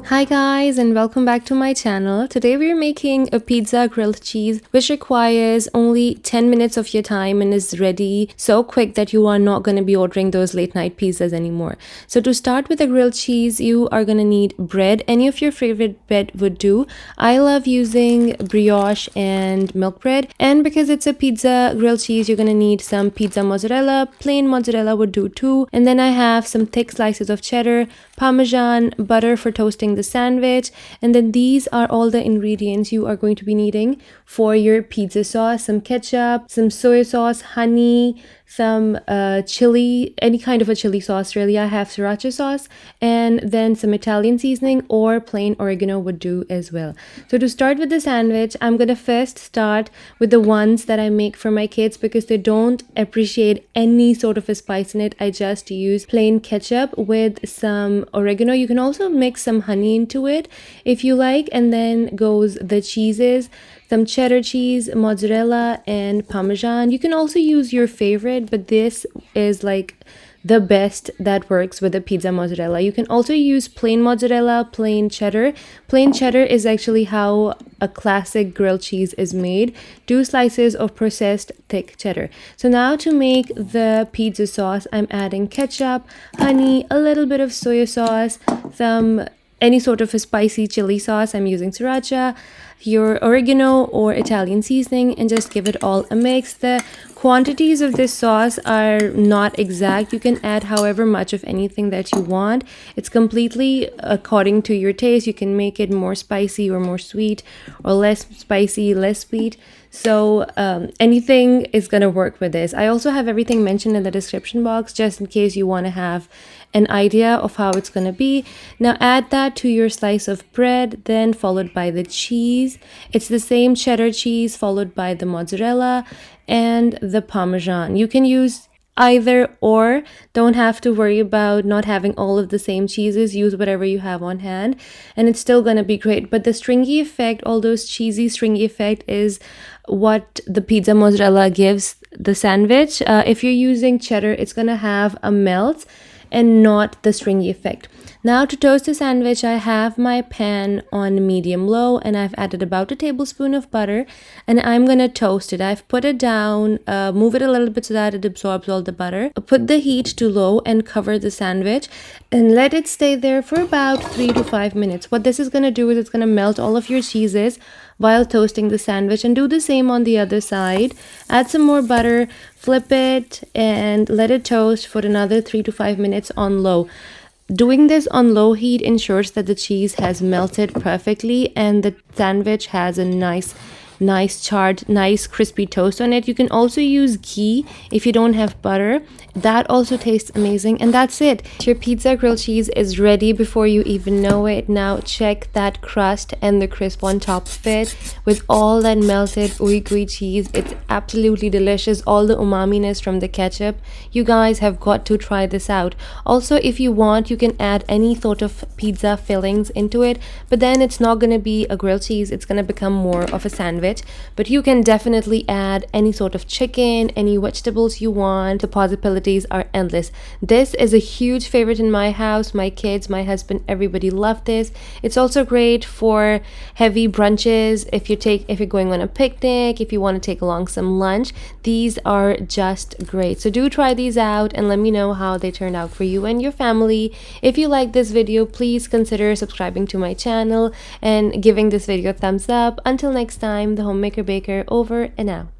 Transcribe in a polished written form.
Hi guys, and welcome back to my channel. Today we are making a pizza grilled cheese which requires only 10 minutes of your time and is ready so quick that you are not going to be ordering those late night pizzas anymore. So to start with the grilled cheese, you are going to need bread. Any of your favorite bread would do. I love using brioche and milk bread, and because it's a pizza grilled cheese, you're going to need some pizza mozzarella. Plain mozzarella would do too. And then I have some thick slices of cheddar, parmesan, butter for toasting the sandwich, and then these are all the ingredients you are going to be needing for your pizza sauce: some ketchup, some soy sauce, honey, some chili, any kind of a chili sauce really. I have sriracha sauce, and then some Italian seasoning or plain oregano would do as well. So to start with the sandwich, I'm gonna first start with the ones that I make for my kids because they don't appreciate any sort of a spice in it. I just use plain ketchup with some oregano. You can also mix some honey into it if you like, and then goes the cheeses: some cheddar cheese, mozzarella, and parmesan. You can also use your favorite, but this is like the best that works with the pizza mozzarella. You can also use plain mozzarella, plain cheddar. Plain cheddar is actually how a classic grilled cheese is made. 2 slices of processed thick cheddar. So now to make the pizza sauce, I'm adding ketchup, honey, a little bit of soy sauce, some any sort of a spicy chili sauce. I'm using sriracha, your oregano or Italian seasoning, and just give it all a mix. The quantities of this sauce are not exact. You can add however much of anything that you want. It's completely according to your taste. You can make it more spicy or more sweet, or less spicy, less sweet. So anything is gonna work with this. I also have everything mentioned in the description box just in case you want to have an idea of how it's gonna be. Now add that to your slice of bread, then followed by the cheese. It's the same cheddar cheese followed by the mozzarella and the parmesan. You can use either or, don't have to worry about not having all of the same cheeses. Use whatever you have on hand and it's still gonna be great. But the stringy effect, all those cheesy stringy effect, is what the pizza mozzarella gives the sandwich. If you're using cheddar, it's gonna have a melt and not the stringy effect. Now to toast the sandwich, I have my pan on medium low and I've added about a tablespoon of butter and I'm gonna toast it. I've put it down, move it a little bit so that it absorbs all the butter. Put the heat to low and cover the sandwich and let it stay there for about 3 to 5 minutes. What this is gonna do is it's gonna melt all of your cheeses while toasting the sandwich, and do the same on the other side. Add some more butter, flip it, and let it toast for another 3 to 5 minutes on low. Doing this on low heat ensures that the cheese has melted perfectly and the sandwich has a nice charred, nice crispy toast on it. You can also use ghee if you don't have butter. That also tastes amazing. And that's it. Your pizza grilled cheese is ready before you even know it. Now check that crust and the crisp on top of it with all that melted gooey cheese. It's absolutely delicious. All the umaminess from the ketchup. You guys have got to try this out. Also, if you want, you can add any sort of pizza fillings into it, but then it's not going to be a grilled cheese. It's going to become more of a sandwich. But you can definitely add any sort of chicken, any vegetables you want. The possibilities are endless. This is a huge favorite in my house. My kids, my husband, everybody love this. It's also great for heavy brunches. If you're going on a picnic, if you want to take along some lunch, these are just great. So do try these out and let me know how they turned out for you and your family. If you like this video, please consider subscribing to my channel and giving this video a thumbs up. Until next time, the homemaker baker over and out.